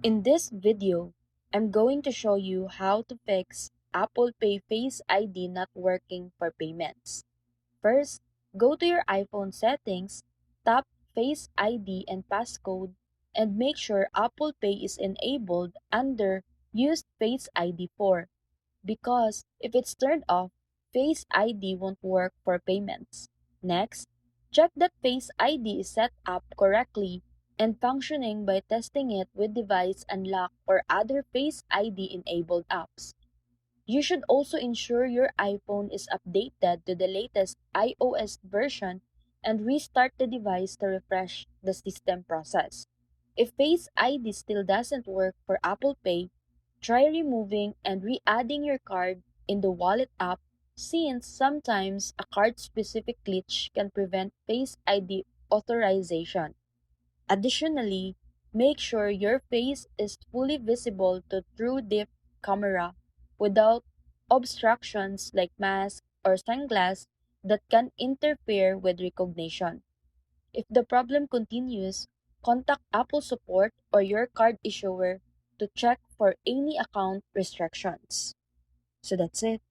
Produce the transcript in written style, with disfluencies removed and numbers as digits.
In this video, I'm going to show you how to fix Apple Pay Face ID not working for payments. First, go to your iPhone settings, tap Face ID and passcode, and make sure Apple Pay is enabled under Use Face ID for, because if it's turned off, Face ID won't work for payments. Next, check that Face ID is set up correctly and functioning by testing it with device unlock or other Face ID enabled apps. You should also ensure your iPhone is updated to the latest iOS version and restart the device to refresh the system process. If Face ID still doesn't work for Apple Pay, try removing and re-adding your card in the Wallet app, since sometimes a card-specific glitch can prevent Face ID authorization. Additionally, make sure your face is fully visible to True Depth camera without obstructions like mask or sunglasses that can interfere with recognition. If the problem continues, contact Apple support or your card issuer to check for any account restrictions. So that's it.